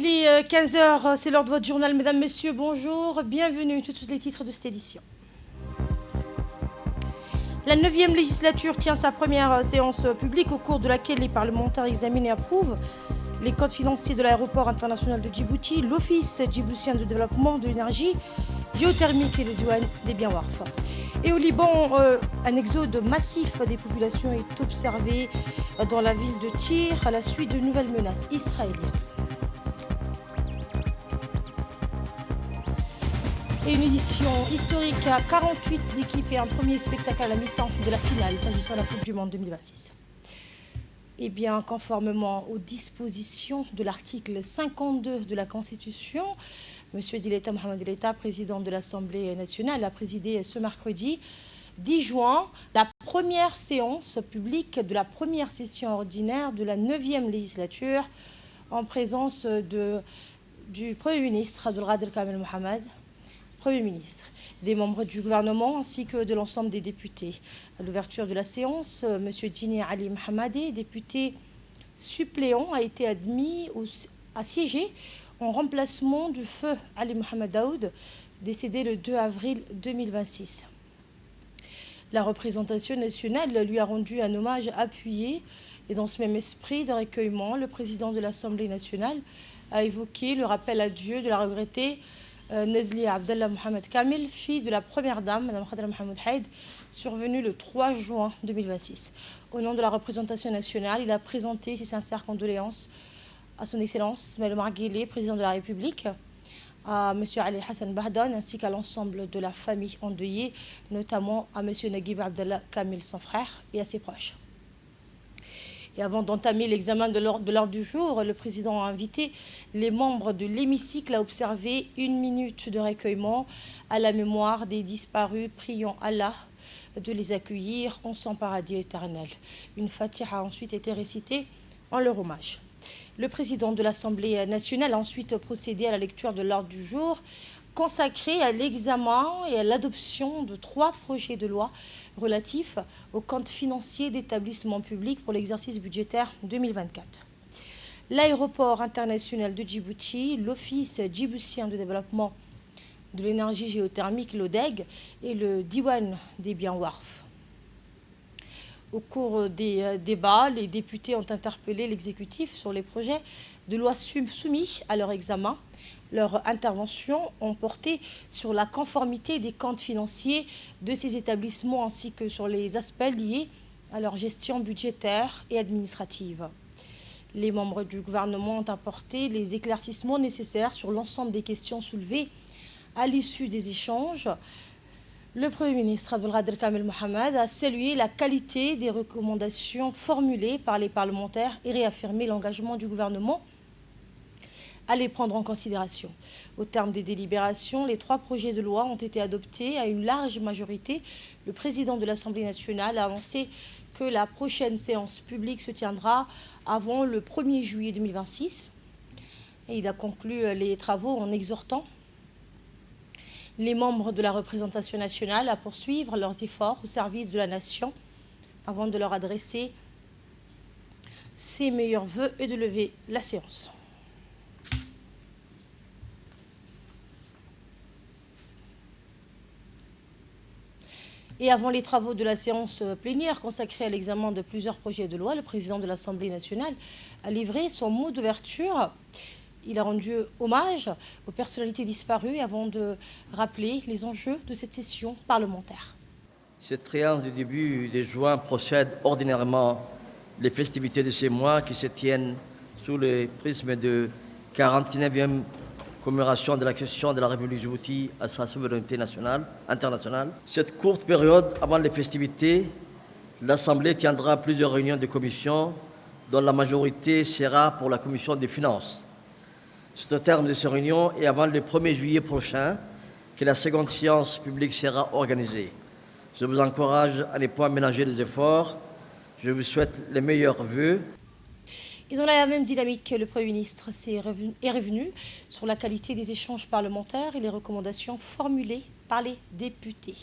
Il est 15 heures, c'est l'heure de votre journal. Mesdames, Messieurs, bonjour. Bienvenue, tous les titres de cette édition. La 9e législature tient sa première séance publique au cours de laquelle les parlementaires examinent et approuvent les codes financiers de l'aéroport international de Djibouti, l'Office djiboutien de développement de l'énergie géothermique et de douane des biens WARF. Et au Liban, un exode massif des populations est observé dans la ville de Tyr à la suite de nouvelles menaces israéliennes. Et une édition historique à 48 équipes et un premier spectacle à la mi-temps de la finale s'agissant de la Coupe du Monde 2026. Et bien, conformément aux dispositions de l'article 52 de la Constitution, M. Dileta Mohamed Dileta, président de l'Assemblée nationale, a présidé ce mercredi 10 juin la première séance publique de la première session ordinaire de la 9e législature en présence du Premier ministre Abdelkader Kamel Mohamed, Premier ministre, des membres du gouvernement ainsi que de l'ensemble des députés. À l'ouverture de la séance, M. Djini Ali Mohamadi, député suppléant, a été admis à siéger en remplacement du feu Ali Mohamed Daoud, décédé le 2 avril 2026. La représentation nationale lui a rendu un hommage appuyé et dans ce même esprit de recueillement, le président de l'Assemblée nationale a évoqué le rappel à Dieu de la regrettée Nazlia Abdallah Mohamed Kamel, fille de la première dame, Mme Khadra Mohamed Haïd, survenue le 3 juin 2026. Au nom de la représentation nationale, il a présenté ses sincères condoléances à son Excellence Ismaël Omar Guelleh, président de la République, à M. Ali Hassan Bahdan, ainsi qu'à l'ensemble de la famille endeuillée, notamment à M. Naguib Abdallah Kamel, son frère, et à ses proches. Et avant d'entamer l'examen de l'ordre du jour, le président a invité les membres de l'hémicycle à observer une minute de recueillement à la mémoire des disparus, priant Allah de les accueillir en son paradis éternel. Une fatiha a ensuite été récitée en leur hommage. Le président de l'Assemblée nationale a ensuite procédé à la lecture de l'ordre du jour, consacré à l'examen et à l'adoption de 3 projets de loi relatifs aux comptes financiers d'établissements publics pour l'exercice budgétaire 2024. L'aéroport international de Djibouti, l'Office djiboutien de développement de l'énergie géothermique, l'ODEG, et le Diwan des biens WARF. Au cours des débats, les députés ont interpellé l'exécutif sur les projets de loi soumis à leur examen. Leurs interventions ont porté sur la conformité des comptes financiers de ces établissements ainsi que sur les aspects liés à leur gestion budgétaire et administrative. Les membres du gouvernement ont apporté les éclaircissements nécessaires sur l'ensemble des questions soulevées à l'issue des échanges. Le Premier ministre Abdelkader Kamel Mohamed a salué la qualité des recommandations formulées par les parlementaires et réaffirmé l'engagement du gouvernement à les prendre en considération. Au terme des délibérations, les 3 projets de loi ont été adoptés à une large majorité. Le président de l'Assemblée nationale a annoncé que la prochaine séance publique se tiendra avant le 1er juillet 2026. Et il a conclu les travaux en exhortant les membres de la représentation nationale à poursuivre leurs efforts au service de la nation avant de leur adresser ses meilleurs vœux et de lever la séance. Et avant les travaux de la séance plénière consacrée à l'examen de plusieurs projets de loi, le président de l'Assemblée nationale a livré son mot d'ouverture. Il a rendu hommage aux personnalités disparues avant de rappeler les enjeux de cette session parlementaire. Cette séance du début de juin procède ordinairement les festivités de ces mois qui se tiennent sous le prisme de 49e commémoration de l'accession de la République de Djibouti à sa souveraineté internationale. Cette courte période avant les festivités, l'Assemblée tiendra plusieurs réunions de commission dont la majorité sera pour la commission des finances. C'est au terme de ces réunions et avant le 1er juillet prochain que la seconde séance publique sera organisée. Je vous encourage à ne pas ménager les efforts. Je vous souhaite les meilleurs vœux. Et dans la même dynamique, le Premier ministre est revenu sur la qualité des échanges parlementaires et les recommandations formulées par les députés.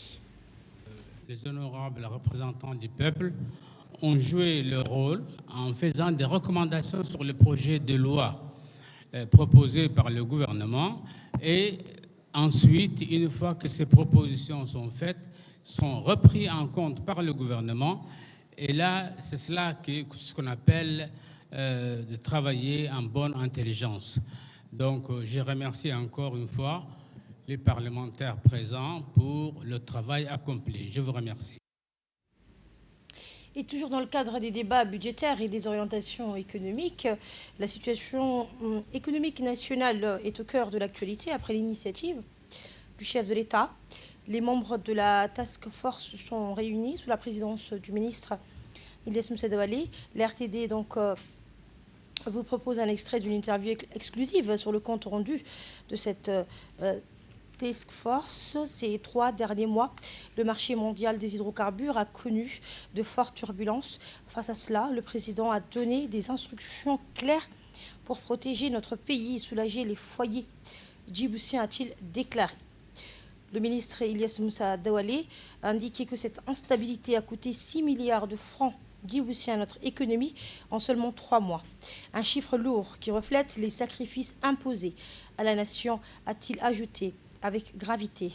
Les honorables représentants du peuple ont joué leur rôle en faisant des recommandations sur le projet de loi. proposées par le gouvernement et ensuite, une fois que ces propositions sont faites, sont reprises en compte par le gouvernement. Et là, c'est cela ce qu'on appelle de travailler en bonne intelligence. Donc, je remercie encore une fois les parlementaires présents pour le travail accompli. Je vous remercie. Et toujours dans le cadre des débats budgétaires et des orientations économiques, la situation économique nationale est au cœur de l'actualité après l'initiative du chef de l'État. Les membres de la task force sont réunis sous la présidence du ministre Ilyes Moussa Daoualé. L'RTD donc vous propose un extrait d'une interview exclusive sur le compte rendu de cette task force. Ces 3 derniers mois, le marché mondial des hydrocarbures a connu de fortes turbulences. Face à cela, le président a donné des instructions claires pour protéger notre pays et soulager les foyers djiboutiens, a-t-il déclaré. Le ministre Ilyes Moussa Daoualé a indiqué que cette instabilité a coûté 6 milliards de francs djiboutiens à notre économie en seulement 3 mois. Un chiffre lourd qui reflète les sacrifices imposés à la nation, a-t-il ajouté avec gravité.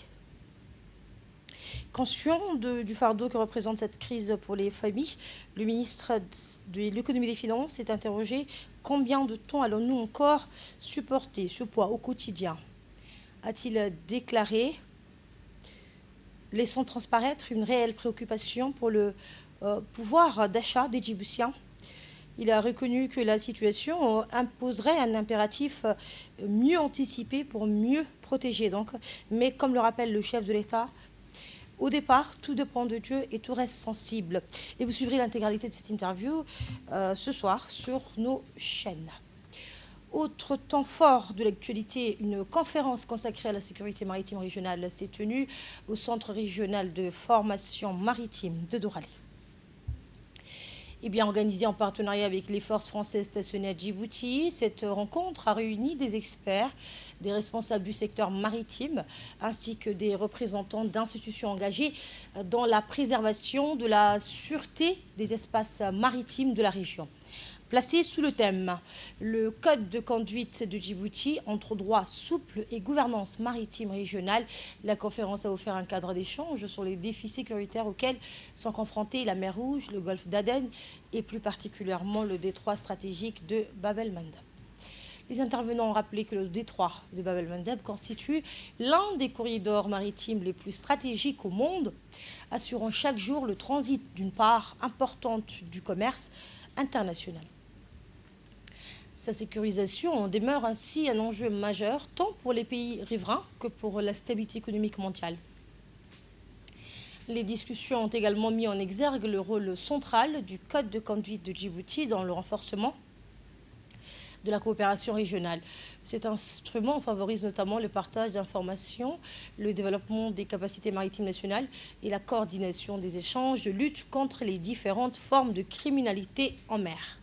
Conscient du fardeau que représente cette crise pour les familles, le ministre de l'économie et des finances s'est interrogé: combien de temps allons-nous encore supporter ce poids au quotidien, a-t-il déclaré, laissant transparaître une réelle préoccupation pour le pouvoir d'achat des Djiboutiens. Il a reconnu que la situation imposerait un impératif mieux anticipé pour mieux protéger. Donc, mais comme le rappelle le chef de l'État, au départ, tout dépend de Dieu et tout reste sensible. Et vous suivrez l'intégralité de cette interview ce soir sur nos chaînes. Autre temps fort de l'actualité, une conférence consacrée à la sécurité maritime régionale s'est tenue au Centre régional de formation maritime de Dourali. Et bien organisée en partenariat avec les forces françaises stationnées à Djibouti, cette rencontre a réuni des experts, des responsables du secteur maritime, ainsi que des représentants d'institutions engagées dans la préservation de la sûreté des espaces maritimes de la région. Placé sous le thème « Le code de conduite de Djibouti entre droit souple et gouvernance maritime régionale », la conférence a offert un cadre d'échange sur les défis sécuritaires auxquels sont confrontés la mer Rouge, le golfe d'Aden et plus particulièrement le détroit stratégique de Bab el-Mandeb. Les intervenants ont rappelé que le détroit de Bab el-Mandeb constitue l'un des corridors maritimes les plus stratégiques au monde, assurant chaque jour le transit d'une part importante du commerce international. Sa sécurisation demeure ainsi un enjeu majeur tant pour les pays riverains que pour la stabilité économique mondiale. Les discussions ont également mis en exergue le rôle central du Code de conduite de Djibouti dans le renforcement de la coopération régionale. Cet instrument favorise notamment le partage d'informations, le développement des capacités maritimes nationales et la coordination des échanges de lutte contre les différentes formes de criminalité en mer.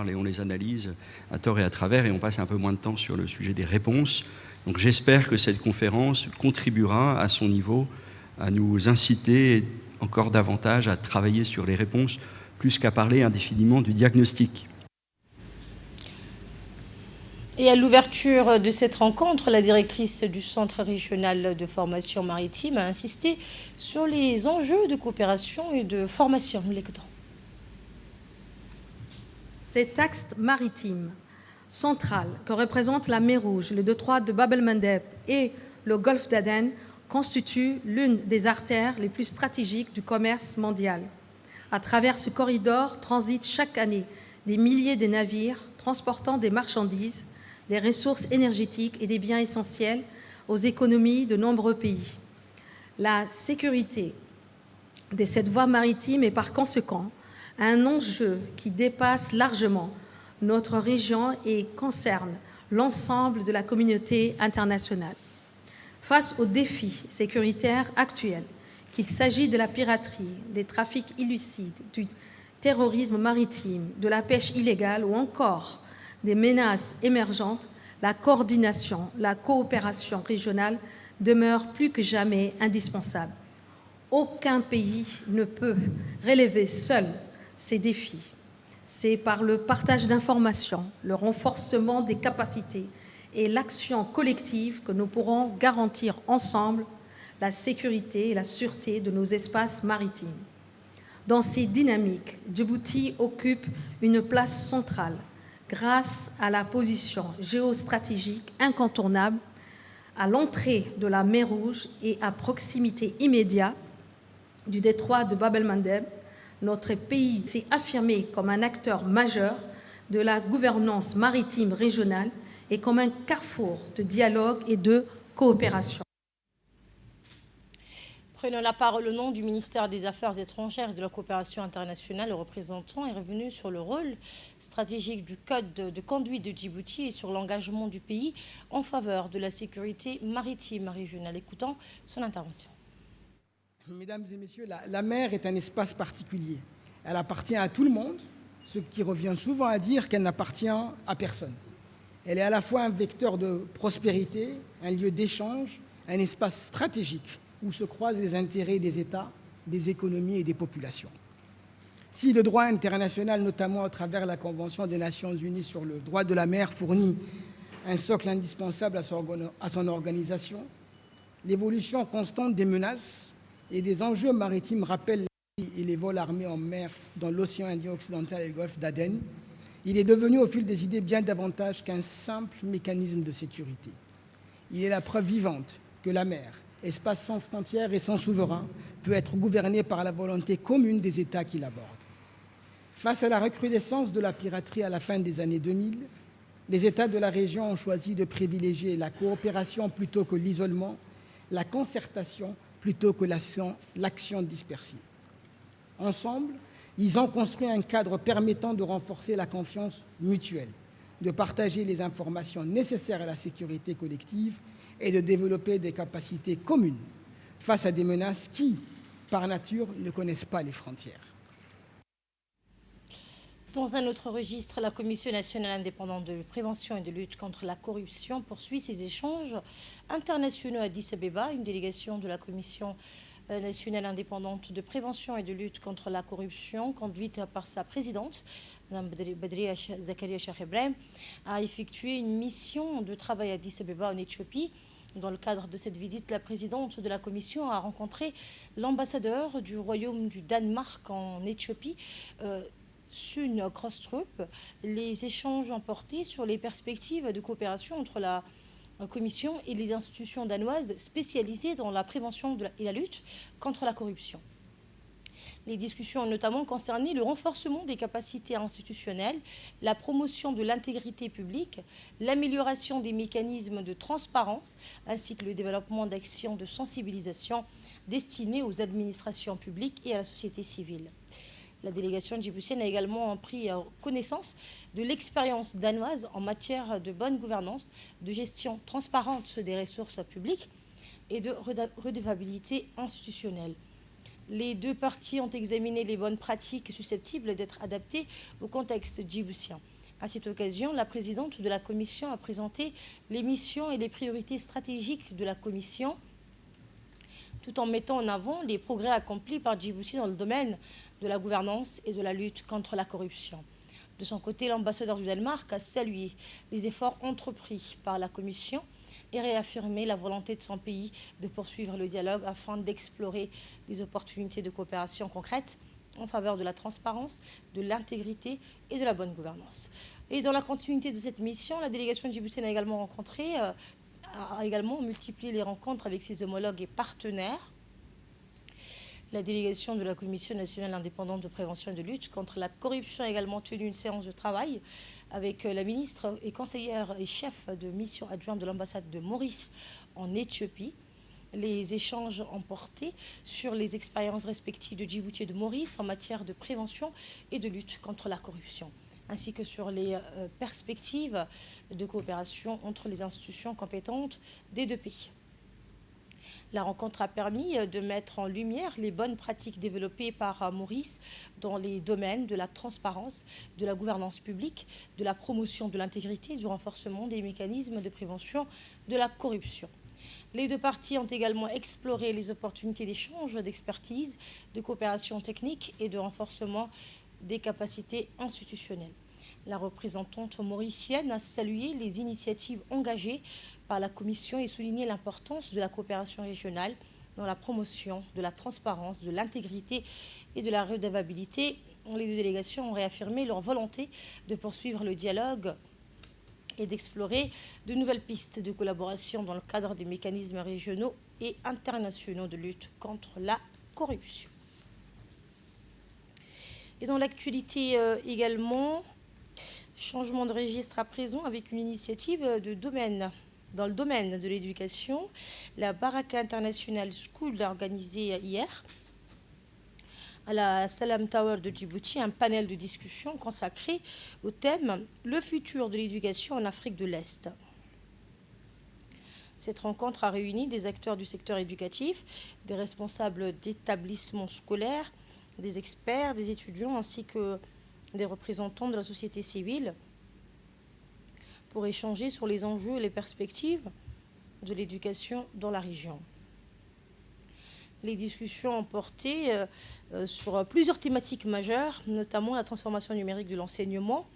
Et on les analyse à tort et à travers et on passe un peu moins de temps sur le sujet des réponses. Donc j'espère que cette conférence contribuera à son niveau à nous inciter encore davantage à travailler sur les réponses plus qu'à parler indéfiniment du diagnostic. Et à l'ouverture de cette rencontre, la directrice du Centre régional de formation maritime a insisté sur les enjeux de coopération et de formation. Cet axe maritime central que représente la mer Rouge, le détroit de Bab el-Mandeb et le golfe d'Aden constitue l'une des artères les plus stratégiques du commerce mondial. À travers ce corridor transitent chaque année des milliers de navires transportant des marchandises, des ressources énergétiques et des biens essentiels aux économies de nombreux pays. La sécurité de cette voie maritime est par conséquent un enjeu qui dépasse largement notre région et concerne l'ensemble de la communauté internationale. Face aux défis sécuritaires actuels, qu'il s'agisse de la piraterie, des trafics illicites, du terrorisme maritime, de la pêche illégale ou encore des menaces émergentes, la coordination, la coopération régionale demeure plus que jamais indispensable. Aucun pays ne peut relever seul ces défis. C'est par le partage d'informations, le renforcement des capacités et l'action collective que nous pourrons garantir ensemble la sécurité et la sûreté de nos espaces maritimes. Dans ces dynamiques, Djibouti occupe une place centrale grâce à la position géostratégique incontournable à l'entrée de la mer Rouge et à proximité immédiate du détroit de Bab el-Mandeb. Notre pays s'est affirmé comme un acteur majeur de la gouvernance maritime régionale et comme un carrefour de dialogue et de coopération. Prenant la parole au nom du ministère des Affaires étrangères et de la coopération internationale, le représentant est revenu sur le rôle stratégique du code de conduite de Djibouti et sur l'engagement du pays en faveur de la sécurité maritime régionale. Écoutons son intervention. Mesdames et messieurs, la mer est un espace particulier. Elle appartient à tout le monde, ce qui revient souvent à dire qu'elle n'appartient à personne. Elle est à la fois un vecteur de prospérité, un lieu d'échange, un espace stratégique où se croisent les intérêts des États, des économies et des populations. Si le droit international, notamment à travers la Convention des Nations Unies sur le droit de la mer, fournit un socle indispensable à son organisation, l'évolution constante des menaces et des enjeux maritimes rappellent et les vols armés en mer dans l'océan Indien occidental et le golfe d'Aden. Il est devenu au fil des idées bien davantage qu'un simple mécanisme de sécurité. Il est la preuve vivante que la mer, espace sans frontières et sans souverain, peut être gouverné par la volonté commune des États qui l'abordent. Face à la recrudescence de la piraterie à la fin des années 2000, les États de la région ont choisi de privilégier la coopération plutôt que l'isolement, la concertation plutôt que l'action dispersée. Ensemble, ils ont construit un cadre permettant de renforcer la confiance mutuelle, de partager les informations nécessaires à la sécurité collective et de développer des capacités communes face à des menaces qui, par nature, ne connaissent pas les frontières. Dans un autre registre, la Commission nationale indépendante de prévention et de lutte contre la corruption poursuit ses échanges internationaux à Addis Abeba. Une délégation de la Commission nationale indépendante de prévention et de lutte contre la corruption, conduite par sa présidente, Mme Badria Zakaria Cheikh Ibrahim, a effectué une mission de travail à Addis Abeba en Éthiopie. Dans le cadre de cette visite, la présidente de la Commission a rencontré l'ambassadeur du Royaume du Danemark en Éthiopie, Sune Krostrup. Les échanges ont porté sur les perspectives de coopération entre la Commission et les institutions danoises spécialisées dans la prévention et la lutte contre la corruption. Les discussions ont notamment concerné le renforcement des capacités institutionnelles, la promotion de l'intégrité publique, l'amélioration des mécanismes de transparence, ainsi que le développement d'actions de sensibilisation destinées aux administrations publiques et à la société civile. La délégation djiboutienne a également pris connaissance de l'expérience danoise en matière de bonne gouvernance, de gestion transparente des ressources publiques et de redevabilité institutionnelle. Les deux parties ont examiné les bonnes pratiques susceptibles d'être adaptées au contexte djiboutien. À cette occasion, la présidente de la Commission a présenté les missions et les priorités stratégiques de la Commission, tout en mettant en avant les progrès accomplis par Djibouti dans le domaine de la gouvernance et de la lutte contre la corruption. De son côté, l'ambassadeur du Danemark a salué les efforts entrepris par la Commission et réaffirmé la volonté de son pays de poursuivre le dialogue afin d'explorer des opportunités de coopération concrètes en faveur de la transparence, de l'intégrité et de la bonne gouvernance. Et dans la continuité de cette mission, la délégation djiboutienne a également multiplié les rencontres avec ses homologues et partenaires. La délégation de la Commission nationale indépendante de prévention et de lutte contre la corruption a également tenu une séance de travail avec la ministre et conseillère et chef de mission adjointe de l'ambassade de Maurice en Éthiopie. Les échanges ont porté sur les expériences respectives de Djibouti et de Maurice en matière de prévention et de lutte contre la corruption, ainsi que sur les perspectives de coopération entre les institutions compétentes des deux pays. La rencontre a permis de mettre en lumière les bonnes pratiques développées par Maurice dans les domaines de la transparence, de la gouvernance publique, de la promotion de l'intégrité et du renforcement des mécanismes de prévention de la corruption. Les deux parties ont également exploré les opportunités d'échange, d'expertise, de coopération technique et de renforcement des capacités institutionnelles. La représentante mauricienne a salué les initiatives engagées par la Commission et souligné l'importance de la coopération régionale dans la promotion de la transparence, de l'intégrité et de la redevabilité. Les deux délégations ont réaffirmé leur volonté de poursuivre le dialogue et d'explorer de nouvelles pistes de collaboration dans le cadre des mécanismes régionaux et internationaux de lutte contre la corruption. Et dans l'actualité également, changement de registre à présent avec une initiative dans le domaine de l'éducation. La Baraka International School a organisé hier à la Salam Tower de Djibouti un panel de discussion consacré au thème « Le futur de l'éducation en Afrique de l'Est ». Cette rencontre a réuni des acteurs du secteur éducatif, des responsables d'établissements scolaires, des experts, des étudiants ainsi que des représentants de la société civile pour échanger sur les enjeux et les perspectives de l'éducation dans la région. Les discussions ont porté sur plusieurs thématiques majeures, notamment la transformation numérique de l'enseignement,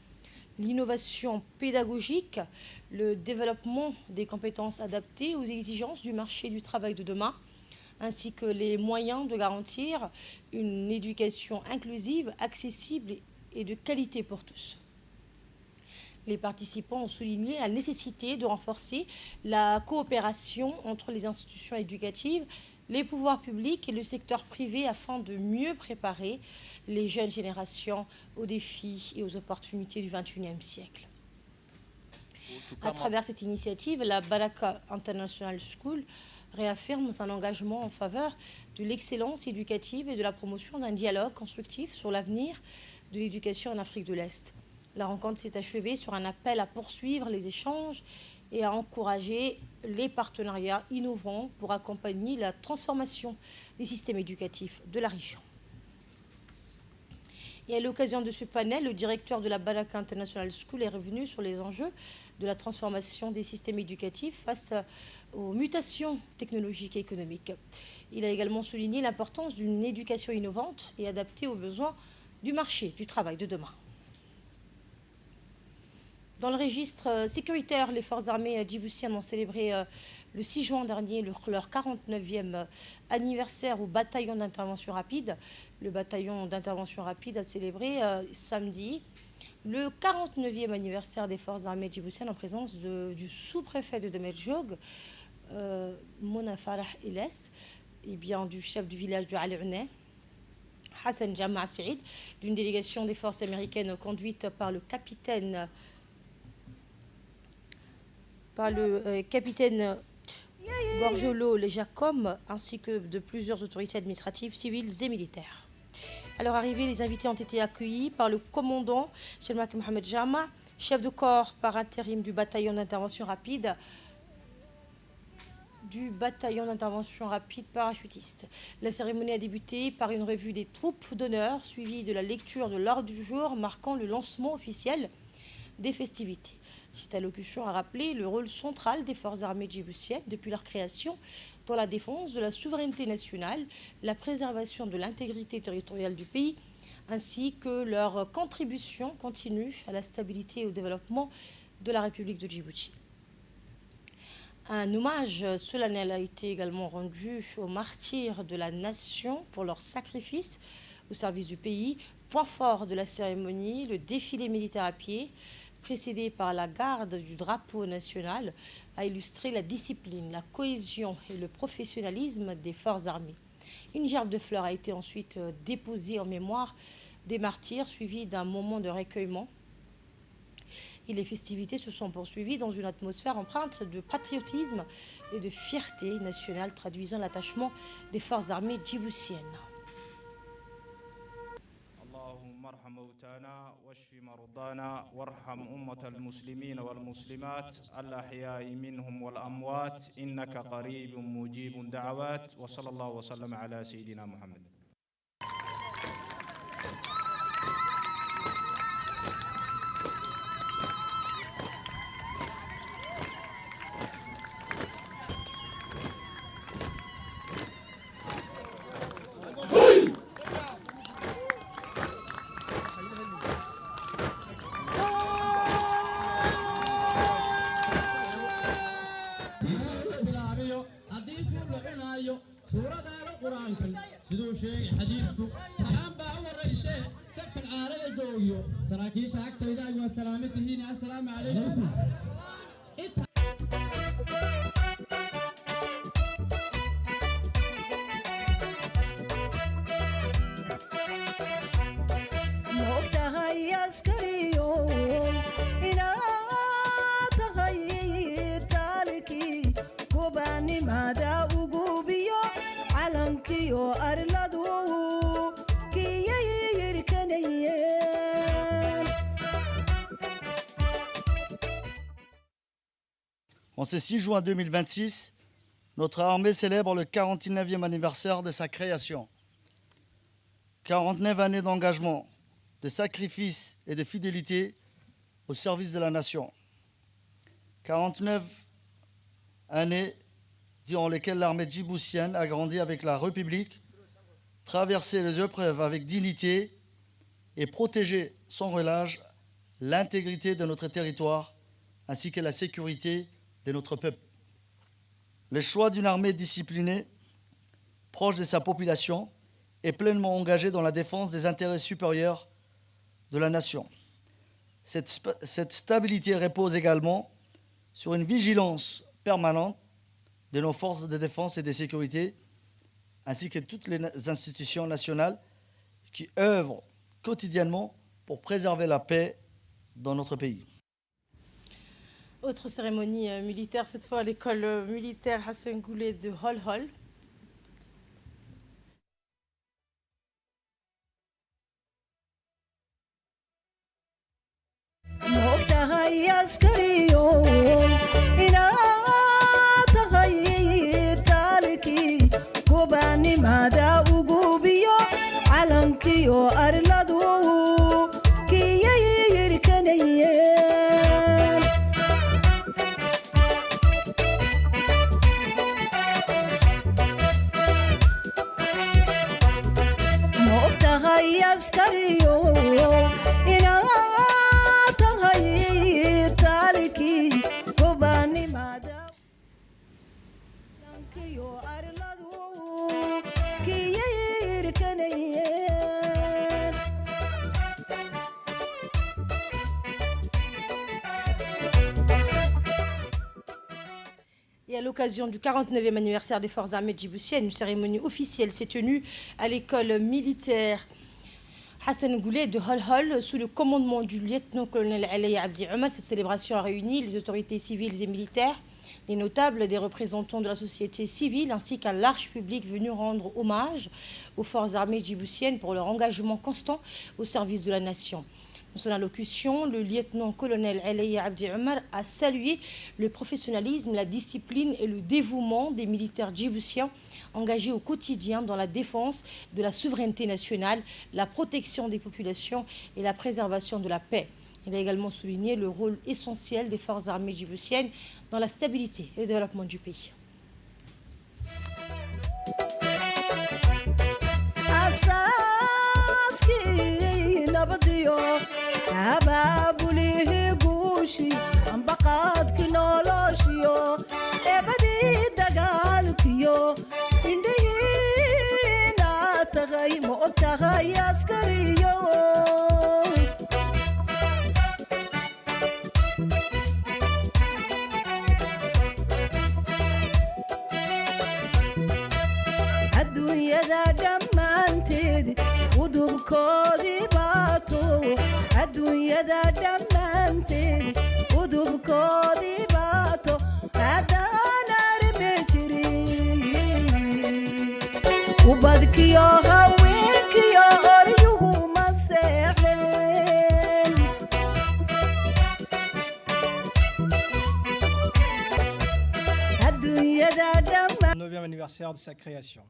l'innovation pédagogique, le développement des compétences adaptées aux exigences du marché du travail de demain, ainsi que les moyens de garantir une éducation inclusive, accessible et de qualité pour tous. Les participants ont souligné la nécessité de renforcer la coopération entre les institutions éducatives, les pouvoirs publics et le secteur privé afin de mieux préparer les jeunes générations aux défis et aux opportunités du XXIe siècle. À travers cette initiative, la Baraka International School réaffirme son engagement en faveur de l'excellence éducative et de la promotion d'un dialogue constructif sur l'avenir de l'éducation en Afrique de l'Est. La rencontre s'est achevée sur un appel à poursuivre les échanges et à encourager les partenariats innovants pour accompagner la transformation des systèmes éducatifs de la région. Et à l'occasion de ce panel, le directeur de la Baraka International School est revenu sur les enjeux de la transformation des systèmes éducatifs face aux mutations technologiques et économiques. Il a également souligné l'importance d'une éducation innovante et adaptée aux besoins du marché du travail de demain. Dans le registre sécuritaire, les forces armées djiboutiennes ont célébré le 6 juin dernier leur 49e anniversaire au bataillon d'intervention rapide. Le bataillon d'intervention rapide a célébré samedi le 49e anniversaire des forces armées djiboutiennes en présence du sous-préfet de Demerjog, Mona Farah Iles, et bien du chef du village de Al-Unay, Hassan Jama Saïd, d'une délégation des forces américaines conduite par le capitaine Gorgiolo Lejacom, ainsi que de plusieurs autorités administratives, civiles et militaires. À leur arrivée, les invités ont été accueillis par le commandant Shelmak Mohamed Jama, chef de corps par intérim du bataillon d'intervention rapide parachutiste. La cérémonie a débuté par une revue des troupes d'honneur, suivie de la lecture de l'ordre du jour marquant le lancement officiel des festivités. Cette allocution a rappelé le rôle central des forces armées djiboutiennes depuis leur création dans la défense de la souveraineté nationale, la préservation de l'intégrité territoriale du pays, ainsi que leur contribution continue à la stabilité et au développement de la République de Djibouti. Un hommage solennel a été également rendu aux martyrs de la nation pour leur sacrifice au service du pays. Point fort de la cérémonie, le défilé militaire à pied, précédé par la garde du drapeau national, a illustré la discipline, la cohésion et le professionnalisme des forces armées. Une gerbe de fleurs a été ensuite déposée en mémoire des martyrs, suivie d'un moment de recueillement. Et les festivités se sont poursuivies dans une atmosphère empreinte de patriotisme et de fierté nationale, traduisant l'attachement des forces armées djiboutiennes. اللهم ارحم موتانا واشف مرضانا وارحم أمة المسلمين والمسلمات الأحياء منهم والأموات إنك قريب مجيب دعوات وصلى الله وسلم على سيدنا محمد. xadiidku salaan baa u horraysee safal caarada joogiyo saraakiisha agtayda ayuu salaamo tihiin assalaamu calaykum. En ce 6 juin 2026, notre armée célèbre le 49e anniversaire de sa création. 49 années d'engagement, de sacrifice et de fidélité au service de la nation. 49 années durant lesquelles l'armée djiboutienne a grandi avec la République, traversé les épreuves avec dignité et protégé sans relâche l'intégrité de notre territoire ainsi que la sécurité de notre peuple. Le choix d'une armée disciplinée, proche de sa population et pleinement engagée dans la défense des intérêts supérieurs de la nation. Cette stabilité repose également sur une vigilance permanente de nos forces de défense et de sécurité, ainsi que toutes les institutions nationales qui œuvrent quotidiennement pour préserver la paix dans notre pays. Autre cérémonie militaire, cette fois à l'école militaire Hassan Goulet de Hol Hol. Et à l'occasion du 49e anniversaire des forces armées djiboutiennes, une cérémonie officielle s'est tenue à l'école militaire Hassan Goulet de Hol Hol sous le commandement du lieutenant-colonel Alaï Abdi Omar. Cette célébration a réuni les autorités civiles et militaires, les notables, des représentants de la société civile ainsi qu'un large public venu rendre hommage aux forces armées djiboutiennes pour leur engagement constant au service de la nation. Dans son allocution, le lieutenant-colonel Alaï Abdi Omar a salué le professionnalisme, la discipline et le dévouement des militaires djiboutiens engagés au quotidien dans la défense de la souveraineté nationale, la protection des populations et la préservation de la paix. Il a également souligné le rôle essentiel des forces armées djiboutiennes dans la stabilité et le développement du pays. Anniversaire de sa création.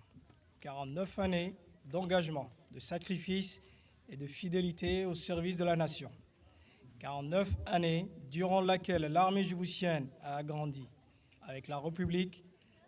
49 années d'engagement, de sacrifice et de fidélité au service de la nation. 49 années durant laquelle l'armée djiboutienne a grandi avec la République,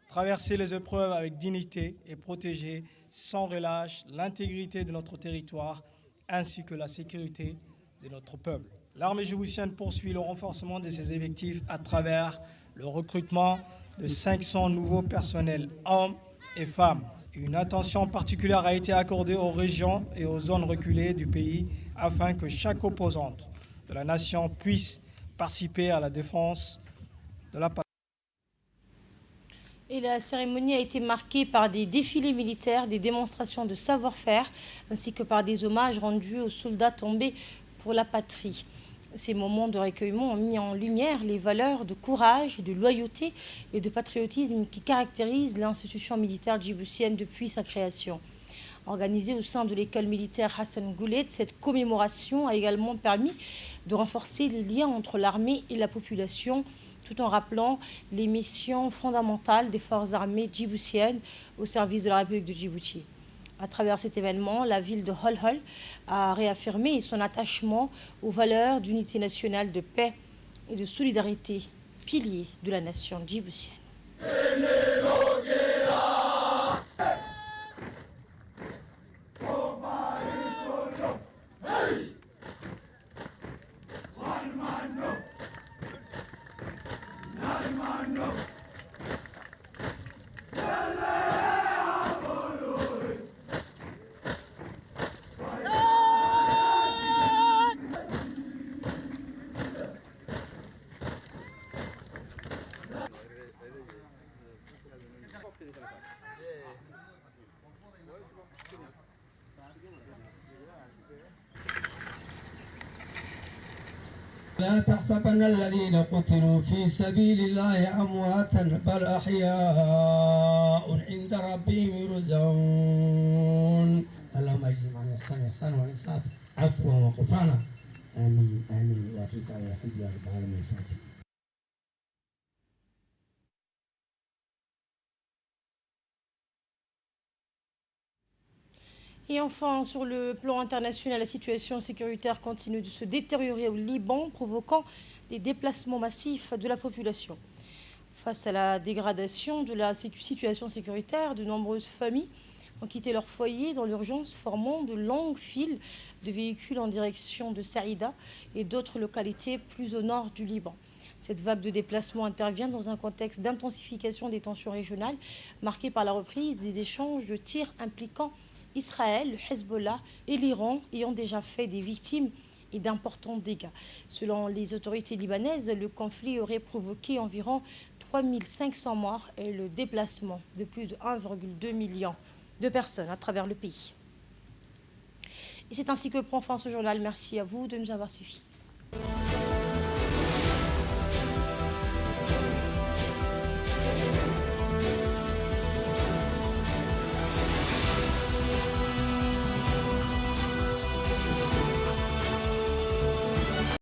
traversé les épreuves avec dignité et protégé sans relâche l'intégrité de notre territoire ainsi que la sécurité de notre peuple. L'armée djiboutienne poursuit le renforcement de ses effectifs à travers le recrutement de 500 nouveaux personnels, hommes et femmes, Une attention particulière a été accordée aux régions et aux zones reculées du pays afin que chaque opposante de la nation puisse participer à la défense de la patrie. Et la cérémonie a été marquée par des défilés militaires, des démonstrations de savoir-faire, ainsi que par des hommages rendus aux soldats tombés pour la patrie. Ces moments de recueillement ont mis en lumière les valeurs de courage, de loyauté et de patriotisme qui caractérisent l'institution militaire djiboutienne depuis sa création. Organisée au sein de l'école militaire Hassan Goulet, cette commémoration a également permis de renforcer les liens entre l'armée et la population, tout en rappelant les missions fondamentales des forces armées djiboutiennes au service de la République de Djibouti. À travers cet événement, la ville de Holhol a réaffirmé son attachement aux valeurs d'unité nationale, de paix et de solidarité, piliers de la nation djiboutienne. لا تحسبن الذين قتلوا في سبيل الله أمواتا بل أحياء عند ربهم يرزقون اللهم اجزم عن الإحسان إحسانا والإنصاف عفوا وغفرانا آمين آمين وفيك على الحج يا رب العالمين الفاتح. Et enfin, sur le plan international, la situation sécuritaire continue de se détériorer au Liban, provoquant des déplacements massifs de la population. Face à la dégradation de la situation sécuritaire, de nombreuses familles ont quitté leur foyer dans l'urgence, formant de longues files de véhicules en direction de Saïda et d'autres localités plus au nord du Liban. Cette vague de déplacement intervient dans un contexte d'intensification des tensions régionales, marqué par la reprise des échanges de tirs impliquant Israël, le Hezbollah et l'Iran ayant déjà fait des victimes et d'importants dégâts. Selon les autorités libanaises, le conflit aurait provoqué environ 3500 morts et le déplacement de plus de 1,2 million de personnes à travers le pays. Et c'est ainsi que prend fin ce journal. Merci à vous de nous avoir suivis.